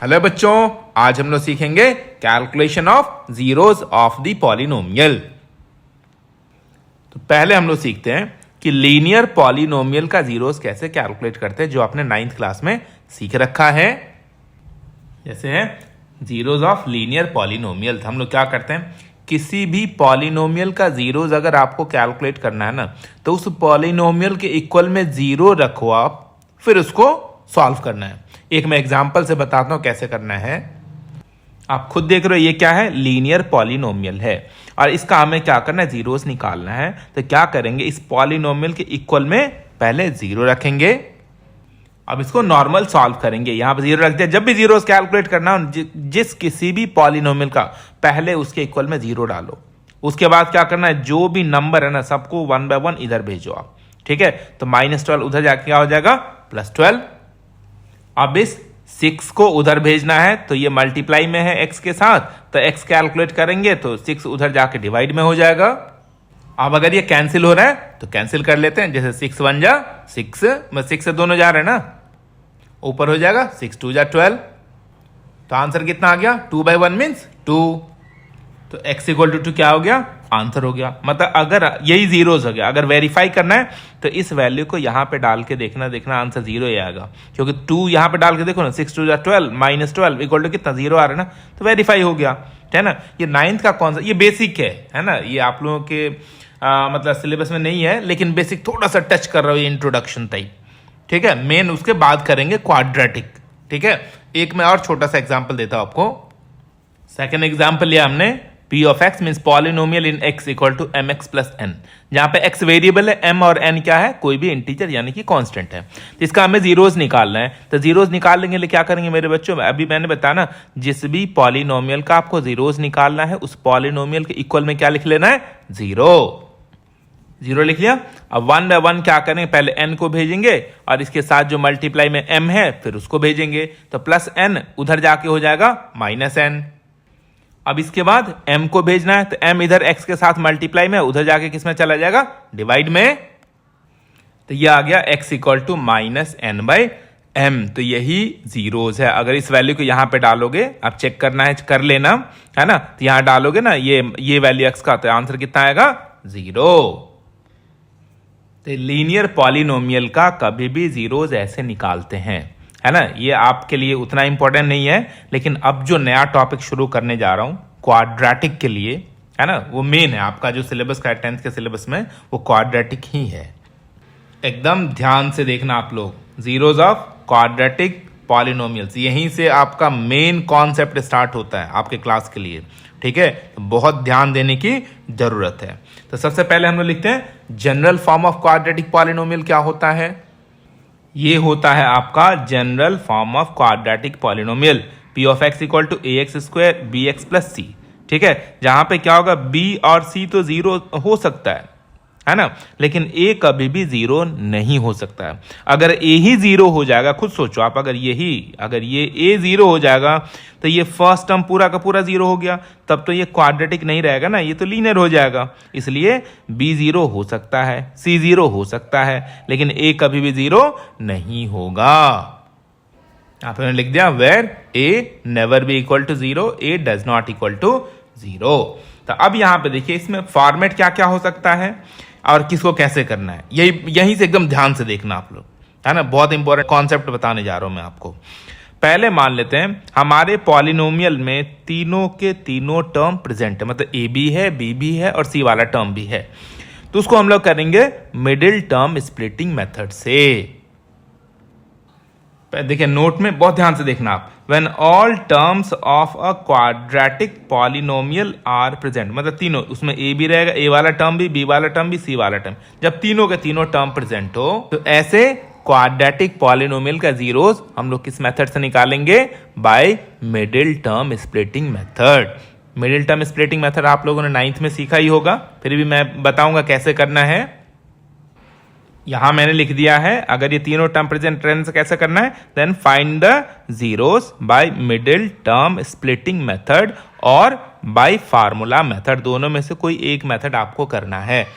Hello बच्चों, आज हम लोग सीखेंगे calculation of zeros of the polynomial. तो पहले हम लोग सीखते हैं कि लीनियर पॉलिनोमियल का जीरोस कैसे कैलकुलेट करते हैं, जो आपने 9th क्लास में सीख रखा है। जैसे है जीरोस ऑफ लीनियर पॉलिनोमियल। हम लोग क्या करते हैं, किसी भी पॉलिनोमियल का जीरोस अगर आपको कैलकुलेट करना है ना, तो उस पॉलिनोमियल के इक्वल में जीरो रखो आप, फिर उसको सॉल्व करना है। एक मैं एग्जांपल से बताता हूं कैसे करना है। आप खुद देख रहे हो ये क्या है, लीनियर पॉलिनोमियल है और इसका हमें क्या करना है, जीरोस निकालना है। तो क्या करेंगे, इस पॉलिनोमियल के इक्वल में पहले जीरो रखेंगे। अब इसको नॉर्मल सॉल्व करेंगे, यहां पर जीरो रख दिया। जब भी जीरोस कैलकुलेट करना हो, जिस किसी भी पॉलिनोमियल का पहले उसके इक्वल में जीरो डालो। उसके बाद क्या करना है, जो भी नंबर है ना सबको 1 by 1 इधर भेजो आप। ठीक है, तो -12 उधर जाके क्या हो जाएगा, +12। अब इस 6 को उधर भेजना है, तो ये मल्टीप्लाई में है x के साथ, तो x कैलकुलेट करेंगे तो 6 उधर जाके डिवाइड में हो जाएगा। अब अगर ये कैंसिल हो रहा है तो कैंसिल कर लेते हैं। जैसे 6 1 जा 6, में 6 से दोनों जा रहे हैं ना, ऊपर हो जाएगा 6 2 जा 12। तो आंसर कितना आ गया, 2 by 1 मीन्स 2। तो x इक्वल टू 2 क्या हो गया, आंसर हो गया। मतलब अगर यही जीरोस हो गया, अगर वेरीफाई करना है तो इस वैल्यू को यहां पे डाल के देखना आंसर जीरो ही आएगा। क्योंकि 2 यहां पे डाल के देखो ना, 6 2 12 -12 इक्वल टू कितना, जीरो आ रहा है ना, तो वेरीफाई हो गया है ना। ये 9th का कौन सा, ये बेसिक है ना, ये आप लोगों के मतलब सिलेबस में नहीं है, लेकिन बेसिक थोड़ा सा टच कर रहा हूं, ये इंट्रोडक्शन टाइप। ठीक है, मेन उसके बाद करेंगे क्वाड्रेटिक। ठीक है, एक मैं और छोटा सा एग्जाम्पल देता हूं आपको। सेकेंड एग्जाम्पल लिया हमने, P of x means polynomial in x equal to mx plus n, जहां पे x वेरिएबल है, m और n क्या है, कोई भी इंटीजर यानी कि कांस्टेंट है। तो इसका हमें जीरोस निकालना है। तो जीरोस निकालने के लिए क्या करेंगे मेरे बच्चों, अभी मैंने बताया ना, जिस भी पॉलिनोमियल का आपको जीरोस निकालना है, उस पॉलिनोमियल के इक्वल में क्या लिख लेना है, जीरो। जीरो लिख लिया। अब 1 by 1 क्या करेंगे, पहले n को भेजेंगे और इसके साथ जो मल्टीप्लाई में m है फिर उसको भेजेंगे। तो प्लस n उधर जाके हो जाएगा -n। अब इसके बाद m को भेजना है, तो m इधर x के साथ मल्टीप्लाई में, उधर जाके किस में चला जाएगा, डिवाइड में। तो ये आ गया x equal to -n by m। तो यही जीरोस है। अगर इस वैल्यू को यहां पे डालोगे, आप चेक करना है, कर लेना है ना, तो यहां डालोगे ना ये वैल्यू x का, तो आंसर कितना आएगा, 0। तो लीनियर पॉलिनोमियल का कभी भी जीरोस ऐसे निकालते हैं, है ना। ये आपके लिए उतना इंपॉर्टेंट नहीं है, लेकिन अब जो नया टॉपिक शुरू करने जा रहा हूं क्वाड्रेटिक के लिए, है ना, वो मेन है। आपका जो सिलेबस का है 10th के सिलेबस में, वो क्वाड्रेटिक ही है। एकदम ध्यान से देखना आप लोग, जीरोस ऑफ क्वाड्रेटिक पॉलिनोमियल्स, यहीं से आपका मेन कॉन्सेप्ट स्टार्ट होता है आपके क्लास के लिए। ठीक है, तो बहुत ध्यान देने की जरूरत है। तो सबसे पहले हम लोग लिखते हैं general form of quadratic polynomial क्या होता है। ये होता है आपका general form of quadratic polynomial, p of x equal to ax² bx plus c। ठीक है, जहां पे क्या होगा, b और c तो जीरो हो सकता है ना, लेकिन a कभी भी जीरो नहीं हो सकता है। अगर a ही जीरो हो जाएगा, खुद सोचो आप, अगर ये a जीरो हो जाएगा तो ये फर्स्ट टर्म पूरा का पूरा जीरो हो गया, तब तो ये क्वाड्रेटिक नहीं रहेगा ना, ये तो लीनियर हो जाएगा। इसलिए b जीरो हो सकता है, c जीरो हो सकता है, लेकिन a कभी भी जीरो नहीं होगा। आपने लिख दिया where a never be equal to 0, a does not equal to 0। तो अब यहां पे देखिए, इसमें फॉर्मेट क्या क्या हो सकता है और किसको कैसे करना है, यहीं से एकदम ध्यान से देखना आप लोग, है ना। बहुत इंपॉर्टेंट कॉन्सेप्ट बताने जा रहा हूं मैं आपको। पहले मान लेते हैं हमारे पॉलिनोमियल में तीनों के तीनों टर्म प्रेजेंट है, मतलब a भी है, b भी है और c वाला टर्म भी है। तो उसको हम लोग करेंगे मिडिल टर्म स्प्लिटिंग मेथड से। देखिए नोट में बहुत ध्यान से देखना आप, when all terms of a quadratic polynomial are present, मतलब तीनों, उसमें a भी रहेगा, a वाला टर्म भी, b वाला टर्म भी, c वाला टर्म, जब तीनों के तीनों टर्म प्रेजेंट हो, तो ऐसे क्वाड्रेटिक पॉलिनोमियल का जीरोस हम लोग किस मेथड से निकालेंगे, by middle term splitting method. Middle term splitting method आप लोगों ने 9th में सीखा ही होगा, फिर भी मैं बताऊंगा कैसे करना है। यहां मैंने लिख दिया है, अगर ये तीनों टर्म प्रेजेंट रहने से कैसे करना है, then find the zeros by middle term splitting method और बाय फार्मूला मेथड, दोनों में से कोई एक मेथड आपको करना है।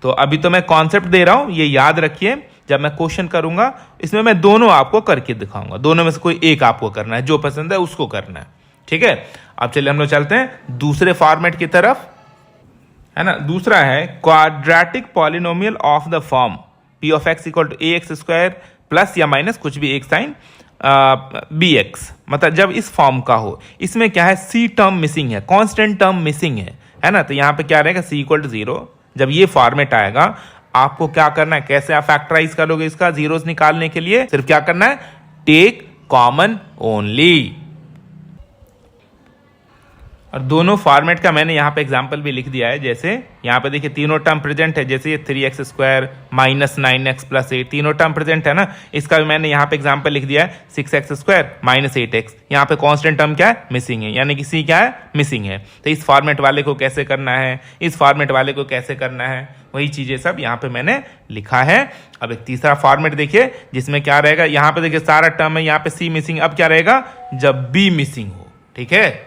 तो अभी तो मैं कॉन्सेप्ट दे रहा हूं, ये याद रखिए जब मैं क्वेश्चन करूंगा इसमें मैं दोनों आपको करके दिखाऊंगा, दोनों में से कोई एक आपको करना है, जो पसंद है उसको करना है, ठीक है। अब चलिए हम लोग चलते हैं दूसरे फॉर्मेट की तरफ, है ना। दूसरा है quadratic polynomial of the form P of x equal to A x square plus या माइनस कुछ भी एक साइन बी एक्स, मतलब जब इस फॉर्म का हो, इसमें क्या है, सी टर्म मिसिंग है, कांस्टेंट टर्म मिसिंग है ना। तो यहां पे क्या रहेगा, सी इक्वल टू 0। जब ये फॉर्मेट आएगा आपको क्या करना है, कैसे आप फैक्टराइज करोगे इसका जीरोस निकालने के लिए, सिर्फ क्या करना है, टेक कॉमन ओनली। और दोनों फॉर्मेट का मैंने यहाँ पे एग्जांपल भी लिख दिया है। जैसे यहाँ पे देखिए तीनों टर्म प्रेजेंट है, जैसे ये 3x square minus 9x plus 8, तीनों टर्म प्रेजेंट है ना। इसका भी मैंने यहाँ पे एग्जांपल लिख दिया है, 6x स्क्वायर माइनस 8x। यहाँ पे कांस्टेंट टर्म क्या है, मिसिंग है, यानी कि सी क्या है, मिसिंग है। तो इस फॉर्मेट वाले को कैसे करना है, इस फॉर्मेट वाले को कैसे करना है, वही चीजें सब यहाँ पे मैंने लिखा है। अब एक तीसरा फॉर्मेट देखिए जिसमें क्या रहेगा, यहाँ पे देखिए सारा टर्म है, यहाँ पे सी मिसिंग। अब क्या रहेगा, जब बी मिसिंग हो, ठीक है।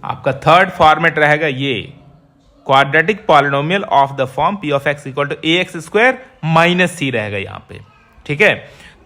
आपका थर्ड फॉर्मेट रहेगा ये quadratic polynomial of the form P of x equal to A x square minus C रहेगा यहाँ पे, ठीक है।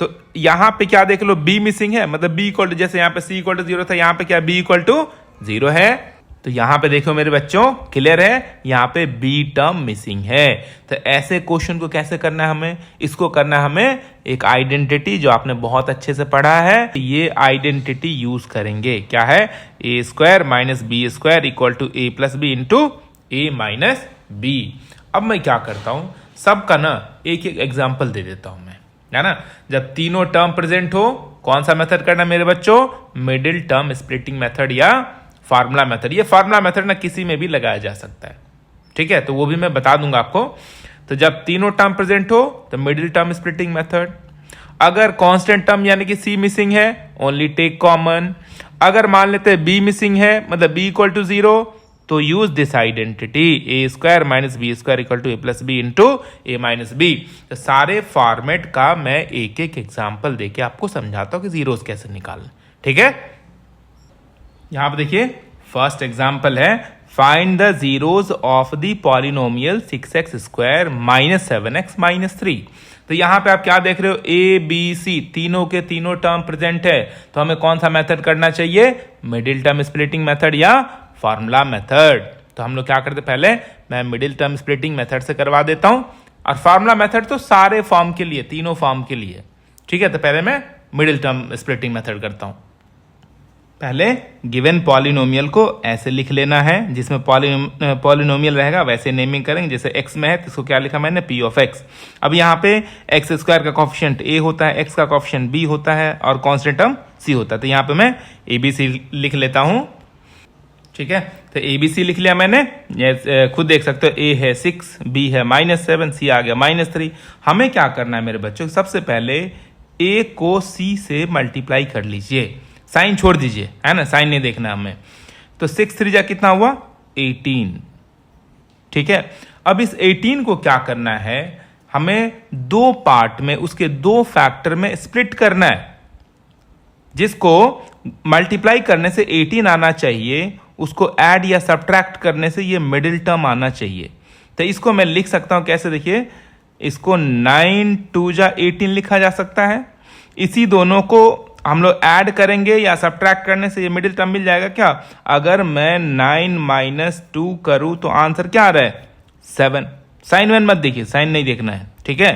तो यहाँ पे क्या देख लो, बी मिसिंग है, मतलब बी इक्वल टू, जैसे यहाँ पे सी इक्वल टू 0 था, यहाँ पे क्या बी इक्वल टू 0 है। तो यहां पे देखो मेरे बच्चों, क्लियर है, यहां पे बी टर्म मिसिंग है। तो ऐसे क्वेश्चन को कैसे करना है हमें, इसको करना है हमें एक आइडेंटिटी जो आपने बहुत अच्छे से पढ़ा है, ये आइडेंटिटी यूज करेंगे। क्या है, A square minus B square equal to A plus B into A minus B. अब मैं क्या करता हूं, सबका ना एक एक एग्जाम्पल दे देता हूं मैं, है ना। जब तीनों टर्म प्रेजेंट हो, कौन सा मेथड करना मेरे बच्चों, मिडिल टर्म स्प्लिटिंग मेथड या फार्मूला मेथड। ये फार्मूला मेथड ना किसी में भी लगाया जा सकता है, ठीक है, तो वो भी मैं बता दूंगा आपको। तो जब तीनों टर्म प्रेजेंट हो तो मिडिल टर्म स्प्लिटिंग मेथड। अगर कांस्टेंट टर्म यानी कि सी मिसिंग है, ओनली टेक कॉमन। अगर मान लेते हैं बी मिसिंग है, मतलब बी इक्वल टू 0, तो use this identity, a square minus B square equal to A plus B into A minus b. तो सारे फॉर्मेट का मैं एक एक एग्जाम्पल देके आपको समझाता हूं कि जीरोस कैसे निकालना, ठीक है। यहां पर देखिए फर्स्ट एग्जाम्पल है, find the zeros of the polynomial 6x square minus 7x minus 3। तो यहां पे आप क्या देख रहे हो, ए बी सी तीनों के तीनों टर्म प्रेजेंट है, तो हमें कौन सा मेथड करना चाहिए, मिडिल टर्म स्प्लिटिंग मेथड या फार्मूला मेथड। तो हम लोग क्या करते, पहले मैं मिडिल टर्म स्प्लिटिंग मेथड से करवा देता हूं, और फार्मूला मेथड तो सारे फॉर्म के लिए, तीनों फॉर्म के लिए, ठीक है। तो पहले मैं मिडिल टर्म स्प्लिटिंग मेथड करता हूं। पहले गिवन पॉलिनोमियल को ऐसे लिख लेना है, जिसमें पॉलिनोमियल रहेगा वैसे नेमिंग करेंगे। जैसे x में है तो इसको क्या लिखा मैंने, p ऑफ x। अब यहाँ पे एक्स स्क्वायर का कॉफिशिएंट a होता है, x का कॉफिशिएंट b होता है, और कांस्टेंट टर्म c होता है। तो यहाँ पे मैं abc लिख लेता हूं, ठीक है। तो abc लिख लिया मैंने, खुद देख सकते हो, a है 6, b है -7, c आ गया -3। हमें क्या करना है मेरे बच्चों, सबसे पहले a को c से मल्टीप्लाई कर लीजिए, साइन छोड़ दीजिए, है ना, साइन नहीं देखना हमें। तो 6 3 जा कितना हुआ, 18, ठीक है। अब इस 18 को क्या करना है, हमें दो पार्ट में, उसके दो फैक्टर में स्प्लिट करना है। जिसको मल्टीप्लाई करने से 18 आना चाहिए, उसको ऐड या सब्ट्रैक्ट करने से ये मिडिल टर्म आना चाहिए। तो इसको मैं लिख सकता हूं कैसे, देखिए, इसको 9 2 जा 18 लिखा जा सकता है। इसी दोनों को हम लोग ऐड करेंगे या सब्ट्रैक्ट करने से ये मिडिल टर्म मिल जाएगा। क्या, अगर मैं 9 माइनस 2 करूं तो आंसर क्या आ रहा है, 7। साइन वन मत देखिए, साइन नहीं देखना है, ठीक है।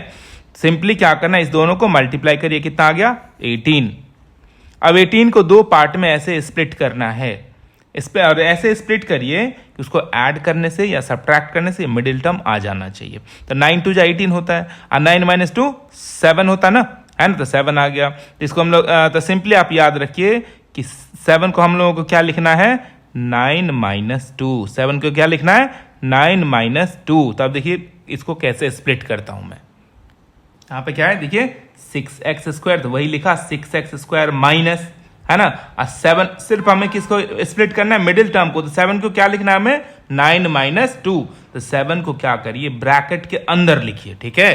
सिंपली क्या करना है, इस दोनों को मल्टीप्लाई करिए, कितना आ गया, 18। अब 18 को दो पार्ट में ऐसे स्प्लिट करना है, इस पे और ऐसे स्प्लिट करिए कि उसको ऐड करने से या सब्ट्रैक्ट करने से मिडिल टर्म आ जाना चाहिए। तो 9 2 जा 18 होता है, और 9 माइनस 2 7 होता है ना, है ना, तो 7 आ गया। तो इसको हम लोग तो सिंपली आप याद रखिए कि 7 को हम लोगों को क्या लिखना है, 9 माइनस 2। 7 को क्या लिखना है, 9 माइनस 2। तो अब देखिए इसको कैसे स्प्लिट करता हूं मैं। यहाँ पे क्या है, देखिए 6x स्क्वायर, तो वही लिखा 6x स्क्वायर माइनस, है ना, और 7 सिर्फ हमें किसको स्प्लिट करना है, मिडिल टर्म को। तो 7 को क्या लिखना है हमें, 9 माइनस 2। तो 7 को क्या करिए, ब्रैकेट के अंदर लिखिए, ठीक है।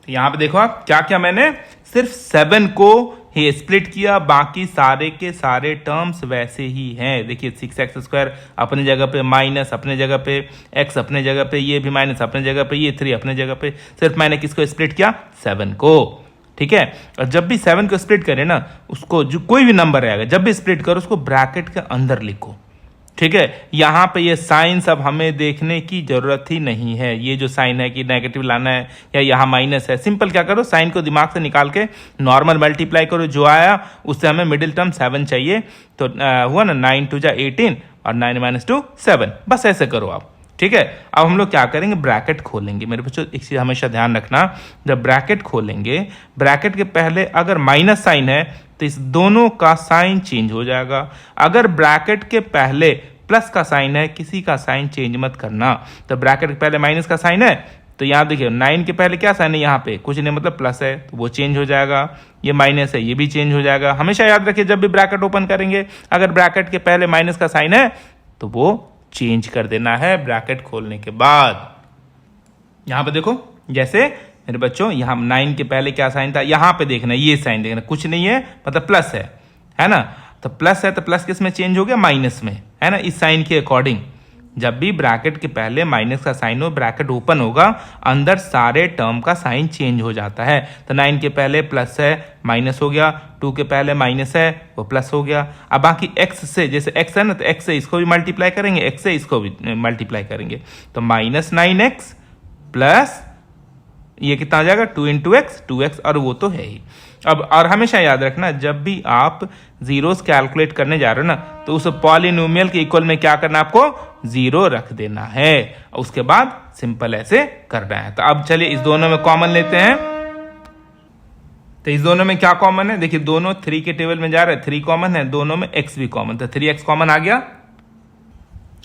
तो यहां पे देखो आप क्या क्या, मैंने सिर्फ 7 को ही स्प्लिट किया, बाकी सारे के सारे टर्म्स वैसे ही हैं। देखिए 6x² अपने जगह पे, माइनस अपने जगह पे, x अपने जगह पे, ये भी माइनस अपने जगह पे, ये 3 अपने जगह पे। सिर्फ मैंने किसको स्प्लिट किया? 7 को। ठीक है, और जब भी 7 को स्प्लिट करें ना, उसको जो कोई भी नंबर रहेगा जब भी स्प्लिट करो उसको ब्रैकेट के अंदर लिखो। ठीक है, यहां पे ये साइन सब हमें देखने की जरूरत ही नहीं है। ये जो साइन है कि नेगेटिव लाना है या यहाँ माइनस है, सिंपल क्या करो, साइन को दिमाग से निकाल के नॉर्मल मल्टीप्लाई करो, जो आया उससे हमें मिडिल टर्म 7 चाहिए। तो हुआ ना 9 2 जा 18 और 9 - 2 7, बस ऐसे करो आप। ठीक है, अब हम लोग क्या करेंगे, ब्रैकेट खोलेंगे। मेरे बच्चों एक चीज हमेशा ध्यान रखना, जब ब्रैकेट खोलेंगे ब्रैकेट के पहले अगर माइनस साइन है तो इस दोनों का साइन चेंज हो जाएगा। अगर ब्रैकेट के पहले प्लस का साइन है, किसी का साइन चेंज मत करना। तो ब्रैकेट के पहले माइनस का साइन है तो यहाँ देखिए 9 के पहले क्या साइन है, यहाँ पे कुछ नहीं मतलब प्लस है तो वो चेंज हो जाएगा। ये माइनस है, ये भी चेंज हो जाएगा। हमेशा याद रखिए जब भी ब्रैकेट ओपन करेंगे अगर ब्रैकेट के पहले माइनस का साइन है तो वो चेंज कर देना है ब्रैकेट खोलने के बाद। यहां पे देखो, जैसे मेरे बच्चों यहां 9 के पहले क्या साइन था, यहां पे देखना, ये साइन देखना, कुछ नहीं है मतलब प्लस है ना। तो प्लस है तो प्लस किस में चेंज हो गया, माइनस में, है ना, इस साइन के अकॉर्डिंग। जब भी ब्रैकेट के पहले माइनस का साइन हो, ब्रैकेट ओपन होगा, अंदर सारे टर्म का साइन चेंज हो जाता है। तो 9 के पहले प्लस है, माइनस हो गया, 2 के पहले माइनस है, वो प्लस हो गया। अब बाकी x से, जैसे x है ना, तो x से इसको भी मल्टीप्लाई करेंगे, x से इसको भी मल्टीप्लाई करेंगे, तो -9x प्लस ये कितना आ जाएगा, 2 × x 2x, और वो तो है ही। अब और हमेशा याद रखना, जब भी आप जीरोस कैलकुलेट करने जा रहे हो ना, तो उस पॉलिनोमियल के इक्वल में क्या करना, आपको 0 रख देना है, उसके बाद सिंपल ऐसे करना है। तो अब चलिए इस दोनों में कॉमन लेते हैं। तो इस दोनों में क्या कॉमन है, देखिए दोनों 3 के टेबल में जा रहे हैं, 3 कॉमन है, दोनों में x भी कॉमन, तो 3x कॉमन आ गया।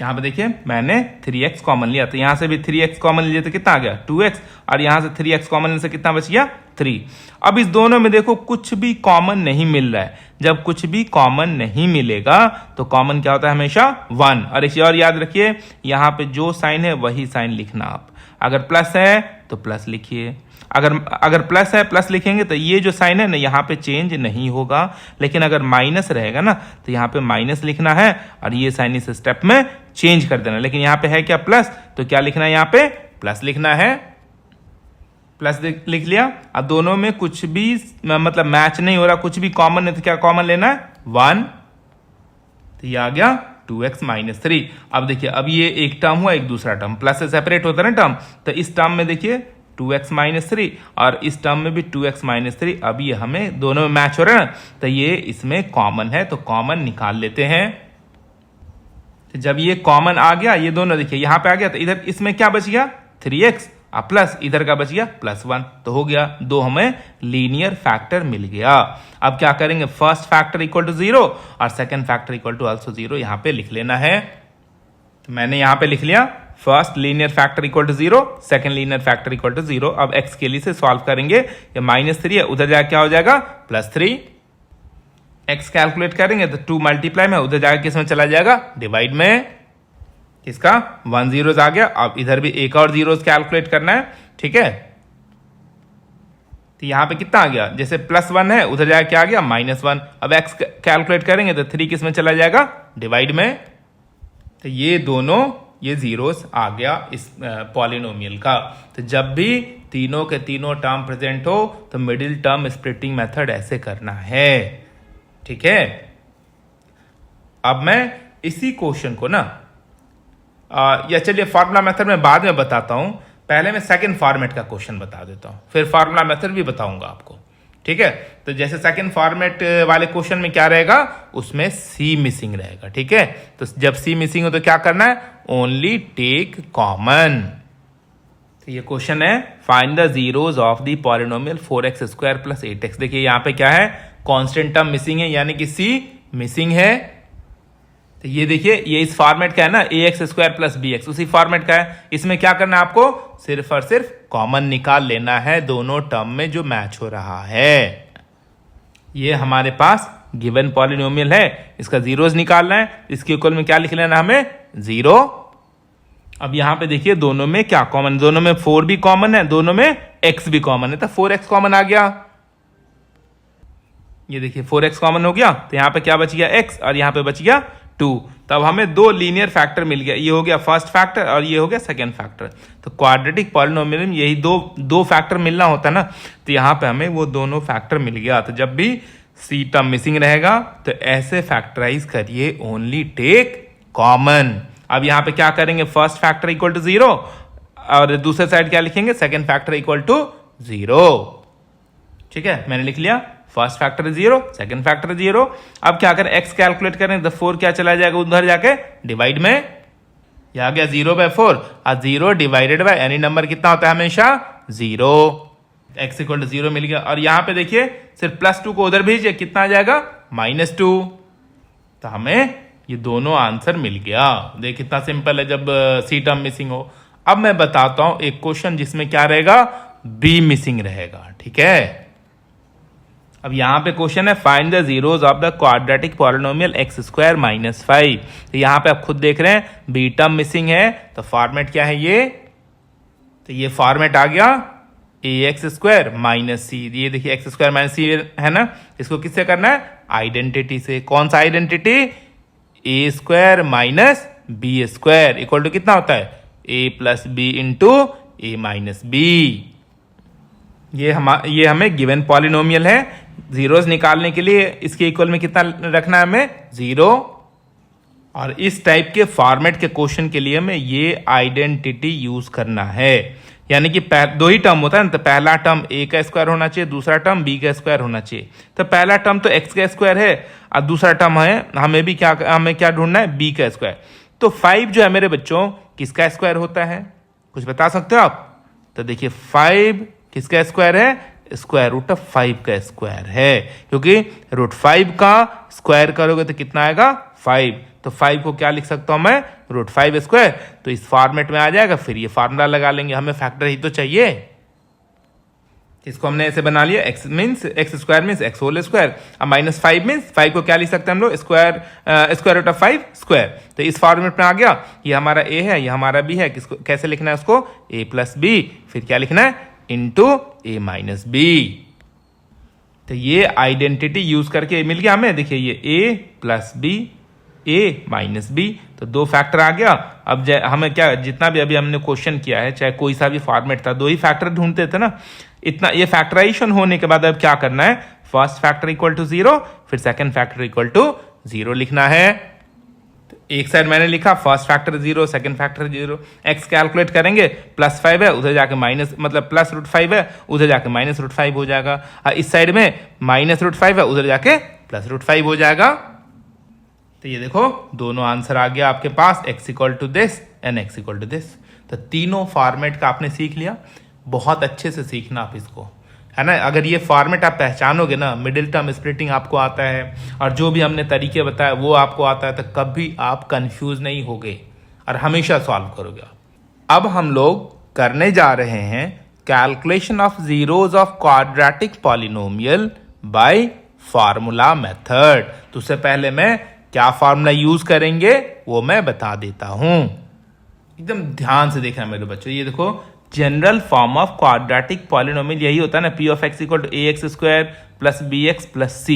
यहां पे देखिए मैंने 3x कॉमन लिया, तो यहां से भी 3x कॉमन लिया तो कितना आ गया, 2x, और यहां से 3x कॉमन लेने से कितना बच गया, 3। अब इस दोनों में देखो कुछ भी कॉमन नहीं मिल रहा है। जब कुछ भी कॉमन नहीं मिलेगा तो कॉमन क्या होता है, हमेशा 1। और एक और याद रखिए, यहां पे जो साइन है वही साइन लिखना आप। अगर प्लस है तो प्लस लिखिए, अगर प्लस है प्लस लिखेंगे तो ये जो साइन है ना यहाँ पे चेंज नहीं होगा। लेकिन अगर माइनस रहेगा ना तो यहाँ पे माइनस लिखना है और ये साइन इस स्टेप में चेंज कर देना। लेकिन यहाँ पे है क्या, प्लस, तो क्या लिखना है, यहाँ पे प्लस लिखना है, प्लस लिख लिया। अब दोनों में कुछ भी मतलब मैच नहीं हो रहा, कुछ भी कॉमन है, तो क्या कॉमन लेना है, 1, तो ये आ गया 2x - 3। अब देखिए अब ये एक टर्म हुआ, एक दूसरा टर्म, प्लस से सेपरेट होता है ना टर्म, तो इस टर्म में देखिए 2x - 3 और इस टर्म में भी 2x - 3। अब ये हमें दोनों में मैच हो रहा है ना, तो ये इसमें कॉमन है, तो कॉमन निकाल लेते हैं। तो जब ये कॉमन आ गया, ये दोनों देखिए यहां पे आ गया, तो इधर इसमें क्या बच गया, 3x, प्लस इधर का बच गया +1, तो हो गया, दो हमें लीनियर फैक्टर मिल गया। अब क्या करेंगे, फर्स्ट फैक्टर इक्वल टू 0 और second factor equal to also 0 यहां पे लिख लेना है। तो मैंने यहां पे लिख लिया, first linear factor equal to 0, second linear factor equal to 0। अब x के लिए से सॉल्व करेंगे, ये -3 है, उधर जाके क्या हो जाएगा, +3। x कैलकुलेट करेंगे तो 2 मल्टीप्लाई में, उधर जाके किस में चला जाएगा, डिवाइड में, किसका, 1 zeros आ गया। अब इधर भी एक और जीरोस कैलकुलेट करना है, ठीक है। तो यहां पे कितना आ गया, जैसे +1 है, उधर जाके क्या आ गया, -1। अब x कैलकुलेट करेंगे तो 3 किस में चला जाएगा, डिवाइड में। तो ये दोनों, ये जीरोस आ गया इस पॉलिनोमियल का। तो जब भी तीनों के तीनों टर्म प्रेजेंट हो तो मिडिल टर्म स्प्लिटिंग मेथड ऐसे करना है, ठीक है। अब मैं इसी क्वेश्चन को ना या चलिए फार्मूला मेथड में बाद में बताता हूं, पहले मैं सेकंड फॉर्मेट का क्वेश्चन बता देता हूं, फिर फार्मूला मेथड भी बताऊंगा आपको, ठीक है। तो जैसे सेकंड फॉर्मेट वाले क्वेश्चन में क्या रहेगा, उसमें सी मिसिंग रहेगा, ठीक है। तो जब सी मिसिंग हो तो क्या करना है, ओनली टेक कॉमन। तो ये क्वेश्चन है, find the zeros of the polynomial 4x² + 8x। देखिए यहां पे क्या है, कांस्टेंट टर्म मिसिंग है, यानी कि सी मिसिंग है। तो ये देखिए, ये इस फॉर्मेट का है ना, ax² + bx, उसी फॉर्मेट का है। इसमें क्या करना है आपको, सिर्फ और सिर्फ कॉमन निकाल लेना है दोनों टर्म में जो मैच हो रहा है। ये हमारे पास गिवन पॉलिनोमियल है, इसका जीरोस निकालना है, इसके इक्वल में क्या लिख लेना हमें, 0। अब यहां पे देखिए दोनों में क्या कॉमन, दोनों में 4 भी कॉमन है, दोनों में x भी कॉमन है, तो 4x कॉमन आ गया। ये देखिए 4x कॉमन हो गया, तो यहाँ पे क्या बच गया x और यहाँ पे बच गया 2। तब हमें दो लीनियर फैक्टर मिल गया, ये हो गया फर्स्ट फैक्टर और ये हो गया सेकंड फैक्टर। तो क्वाड्रेटिक पॉलिनोमियल में यही दो फैक्टर मिलना होता है ना, तो यहाँ पे हमें वो दोनों फैक्टर मिल गया। तो जब भी सी टर्म मिसिंग रहेगा तो ऐसे फैक्टराइज करिए, ओनली टेक कॉमन। अब यहाँ पे क्या करेंगे, फर्स्ट फैक्टर इक्वल टू 0 और दूसरे साइड क्या लिखेंगे, सेकेंड फैक्टर इक्वल टू 0। ठीक है, मैंने लिख लिया फर्स्ट फैक्टर 0, सेकंड फैक्टर 0। अब क्या करें, x कैलकुलेट करें तो 4 क्या चला जाएगा उधर जाके डिवाइड में, ये आ गया 0/4 और 0 डिवाइडेड बाय एनी नंबर कितना होता है हमेशा 0। x इक्वल टू 0 मिल गया। और यहां पे देखिए सिर्फ +2 को उधर भेजिए, कितना आ जाएगा -2। तो हमें ये दोनों आंसर मिल गया। देख कितना सिंपल है जब सी टर्म मिसिंग हो। अब मैं बताता हूं एक क्वेश्चन जिसमें क्या रहेगा, बी मिसिंग रहेगा। ठीक है, अब यहां पे क्वेश्चन है find the zeros of the quadratic polynomial x² - 5। तो यहां पे आप खुद देख रहे हैं बी टर्म मिसिंग है, तो फॉर्मेट क्या है ये, तो ये फॉर्मेट आ गया ax² - c। ये देखिए x² - c है ना, इसको किससे करना है, आइडेंटिटी से। कौन सा identity, a² - b² equal to कितना होता है, a + b × a - b। ये हमें गिवन पॉलिनोमियल है, जीरोस निकालने के लिए इसके इक्वल में कितना रखना है हमें, 0। और इस टाइप के फॉर्मेट के क्वेश्चन के लिए हमें ये आइडेंटिटी यूज करना है। यानी कि दो ही टर्म होता है ना, तो पहला टर्म a का स्क्वायर होना चाहिए, दूसरा टर्म b का स्क्वायर होना चाहिए। तो पहला टर्म तो x का स्क्वायर है और दूसरा टर्म है हमें क्या ढूंढना है, b का स्क्वायर। तो 5 जो है मेरे बच्चों किसका स्क्वायर होता है, कुछ बता सकते हो आप। तो देखिए 5 किसका स्क्वायर है, √5 का स्क्वायर है, क्योंकि √5 का स्क्वायर करोगे तो कितना आएगा 5। तो 5 को क्या लिख सकता हूं मैं, √5²। तो इस फॉर्मेट में आ जाएगा, फिर ये फार्मूला लगा लेंगे, हमें फैक्टर ही तो चाहिए। इसको हमने ऐसे बना लिया, x means x² means x²। अब -5 मीन्स 5 को क्या लिख सकते हैं हम लोग, √5²। तो इस फॉर्मेट में आ गया, ये हमारा a है, ये हमारा b है। किसको कैसे लिखना है उसको, a + b, फिर क्या लिखना है, इंटू a - b। तो ये आइडेंटिटी यूज करके मिल गया हमें। देखिए ये a + b, a - b, तो दो फैक्टर आ गया। अब हमें क्या, जितना भी अभी हमने क्वेश्चन किया है, चाहे कोई सा भी फॉर्मेट था, दो ही फैक्टर ढूंढते थे ना, इतना ये फैक्टराइजेशन होने के बाद अब क्या करना है, फर्स्ट फैक्टर इक्वल टू 0, फिर सेकंड फैक्टर इक्वल टू 0 लिखना है। एक साइड मैंने लिखा first factor 0, second factor 0। x calculate करेंगे, +5 है उधर जाके +5 है उधर जाके -√5 हो जाएगा। और इस साइड में -√5 है उधर जाके +√5 हो जाएगा। तो ये देखो दोनों आंसर आ गया आपके पास, x equal to this and x equal to this. तो तीनों फॉर्मेट का आपने सीख लिया, बहुत अच्छे से सीखना आप इसको, है ना। अगर ये फॉर्मेट आप पहचानोगे ना, मिडिल टर्म स्प्लिटिंग आपको आता है और जो भी हमने तरीके बताए वो आपको आता है, तो कभी आप कंफ्यूज नहीं होगे और हमेशा सॉल्व करोगे। अब हम लोग करने जा रहे हैं calculation of zeros of quadratic polynomial bye formula method. तो उससे पहले मैं क्या फार्मूला यूज करेंगे वो मैं बता देता हूं, एकदम ध्यान से देखना मेरे बच्चों। ये देखो general form of quadratic polynomial यही होता है ना, p of x equal to ax² + bx + c,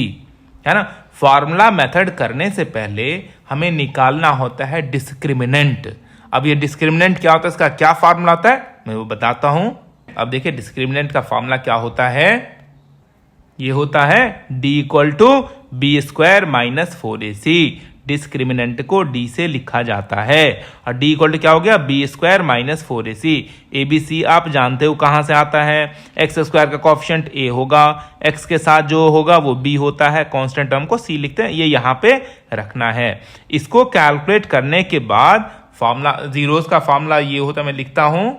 है ना। फॉर्मूला मेथड करने से पहले हमें निकालना होता है डिस्क्रिमिनेंट। अब ये डिस्क्रिमिनेंट क्या होता है, इसका क्या फॉर्मूला होता है मैं वो बताता हूं। अब देखिए डिस्क्रिमिनेंट का फॉर्मूला क्या होता है, ये होता है d = b² - 4ac। डिस्क्रिमिनेंट को d से लिखा जाता है और d इक्वल टू क्या हो गया, b² - 4ac। abc आप जानते हो कहां से आता है, x² का कोएफिशिएंट a होगा, x के साथ जो होगा वो b होता है, कांस्टेंट टर्म को c लिखते हैं, ये यहां पे रखना है। इसको कैलकुलेट करने के बाद फॉर्मूला जीरोस का फॉर्मूला ये होता है, मैं लिखता हूं,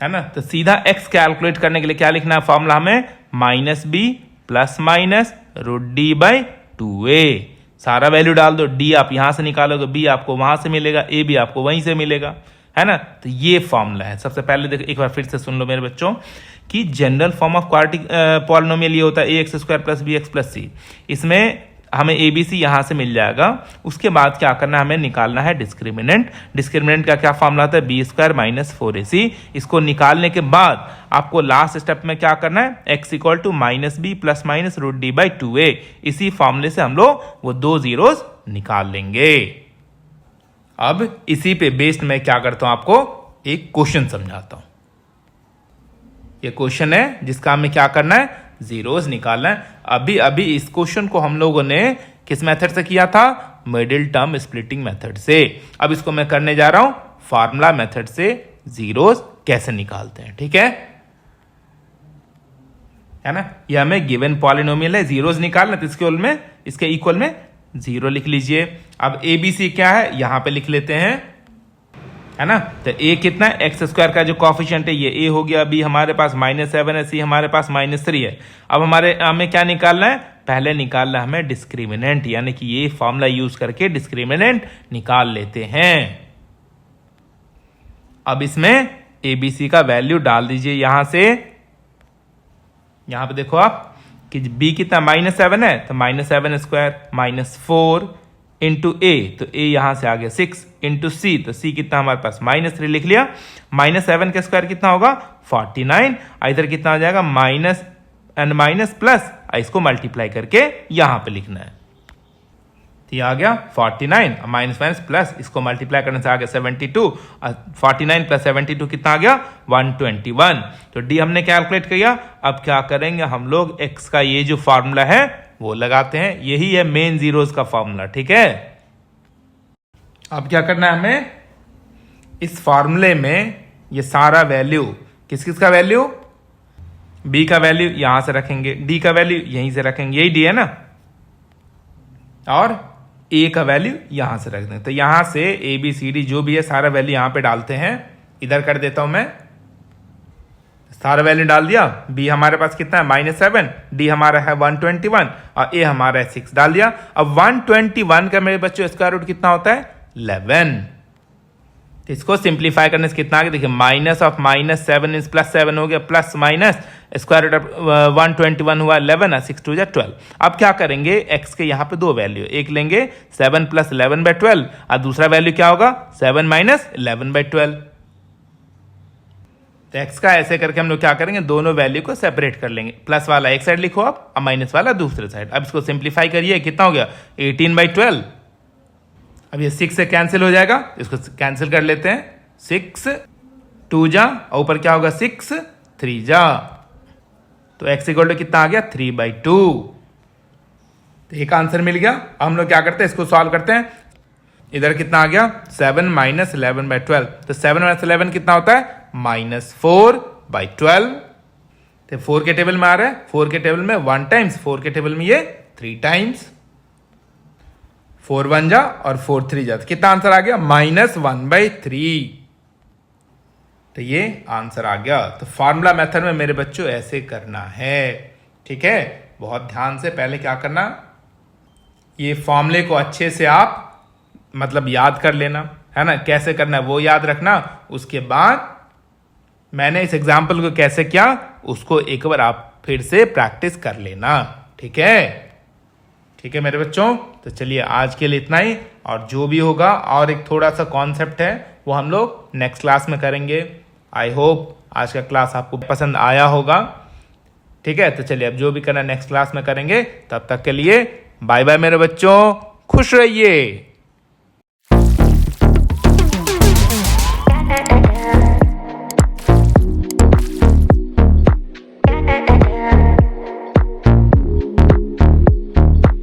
है ना। तो सीधा x कैलकुलेट करने के लिए क्या लिखना है फॉर्मूला हमें, -b ± √d/2a। सारा वैल्यू डाल दो, d आप यहां से निकालोगे, b आपको वहां से मिलेगा, a भी आपको वहीं से मिलेगा, है ना। तो ये फॉर्मूला है। सबसे पहले देखो एक बार फिर से सुन लो मेरे बच्चों कि general form of quadratic polynomial ये होता है ax² + bx + c। इसमें हमें ए बी सी यहाँ से मिल जाएगा। उसके बाद क्या करना है, हमें निकालना है डिस्क्रिमिनेंट। डिस्क्रिमिनेंट का क्या फॉर्मूला था, बी स्क्वायर माइनस 4ac। इसको निकालने के बाद आपको लास्ट स्टेप में क्या करना है, x equal to minus b plus minus root d by 2a। इसी फॉर्मूले से हम लोग वो दो जीरोस निकाल लेंगे। अब इसी पे बेस्ड मैं क्या करता हूं, आपको एक क्वेश्चन समझाता हूं। ये क्वेश्चन है जिसका हमें क्या करना है, जीरोस निकालना है। अभी अभी इस क्वेश्चन को हम लोगों ने किस मेथड से किया था, मिडिल टर्म स्प्लिटिंग मेथड से। अब इसको मैं करने जा रहा हूं फार्मूला मेथड से, जीरोस कैसे निकालते हैं। ठीक है ना। ये हमें गिवन पॉलिनोमियल है, जीरोस निकालना, तो इसके इक्वल में जीरो लिख लीजिए। अब ए बी सी क्या है, यहां पे लिख लेते हैं, है ना। तो ए कितना है, एक्स स्क्वायर का जो कॉफिशिएंट है ये ए हो गया। अभी हमारे पास -7 है, सी हमारे पास -3 है। अब हमें क्या निकालना है, पहले निकालना है हमें डिस्क्रिमिनेंट, यानी कि ये फॉर्मूला यूज करके डिस्क्रिमिनेंट निकाल लेते हैं। अब इसमें ए बी सी का वैल्यू डाल दीजिए यहां से। यहां पे देखो आप कि b कितना -7 है, तो -7 स्क्वायर -4 इंटू ए, तो a यहां से आ गया 6 इंटू सी, तो c कितना हमारे पास -3 लिख लिया। -7 का स्क्वायर कितना होगा 49, इधर कितना आ जाएगा माइनस एंड माइनस प्लस, इसको मल्टीप्लाई करके यहां पे लिखना है। तो ये आ गया 49 माइनस माइनस प्लस, इसको मल्टीप्लाई करने से आ गया 72, 49 प्लस 72 कितना आ गया 121। तो डी हमने कैलकुलेट किया। अब क्या करेंगे हम लोग, एक्स का ये जो फॉर्मूला है वो लगाते हैं, यही है मेन जीरोस का फॉर्मूला। ठीक है, अब क्या करना है हमें, इस फॉर्मूले में ये सारा वैल्यू, किस किस का वैल्यू, बी का वैल्यू यहां से रखेंगे, डी का वैल्यू यहीं से रखेंगे, यही डी है ना, और ए का वैल्यू यहां से रख दें। तो यहां से ए बी सी डी जो भी है सारा वैल्यू यहां पे डालते हैं। इधर कर देता हूं मैं, सारा वैल्यू डाल दिया। बी हमारे पास कितना है -7, डी हमारा है 121 और ए हमारा है 6 डाल दिया। अब 121 का मेरे बच्चों स्क्वायर रूट कितना होता है 11। तो इसको सिंप्लीफाई करने से कितना आ गया, देखिए माइनस ऑफ -7 इज +7 हो गया, plus minus square root of 121 हुआ 11, 6 2 12। अब क्या करेंगे, x के यहाँ पे दो वैल्यू, एक लेंगे 7 + 11/12 और दूसरा वैल्यू क्या होगा 7 - 11/12। तो x का ऐसे करके हम लोग क्या करेंगे, दोनों वैल्यू को सेपरेट कर लेंगे। प्लस वाला एक साइड लिखो आप और माइनस वाला दूसरे साइड। अब इसको सिंप्लीफाई करिए, कितना हो गया 18/12। अब ये 6 से कैंसिल हो जाएगा, इसको कैंसिल कर लेते हैं। 6 2 जा, और ऊपर क्या होगा 6 3 जा, तो x इक्वल टू कितना आ गया 3/2। तो एक आंसर मिल गया। अब हम लोग क्या करते हैं, इसको सॉल्व करते हैं। इधर कितना आ गया 7 - 11/12, तो 7 - 11 कितना होता है -4/12। तो 4 के टेबल में आ रहा है, 4 के टेबल में 1 टाइम्स, 4 के टेबल में ये 3 टाइम्स, 4 1 जा और 4 3 जा, तो कितना आंसर आ गया -1/3। तो ये आंसर आ गया। तो फार्मूला मेथड में मेरे बच्चों ऐसे करना है। ठीक है, बहुत ध्यान से पहले क्या करना, ये फॉर्मूले को अच्छे से आप मतलब याद कर लेना, है ना, कैसे करना है वो याद रखना। उसके बाद मैंने इस एग्जाम्पल को कैसे किया उसको एक बार आप फिर से प्रैक्टिस कर लेना। ठीक है, ठीक है मेरे बच्चों। तो चलिए आज के लिए इतना ही, और जो भी होगा और एक थोड़ा सा कॉन्सेप्ट है वो हम लोग नेक्स्ट क्लास में करेंगे। आई होप आज का क्लास आपको पसंद आया होगा। ठीक है, तो चलिए अब जो भी करना नेक्स्ट क्लास में करेंगे। तब तक के लिए बाय बाय मेरे बच्चों, खुश रहिए।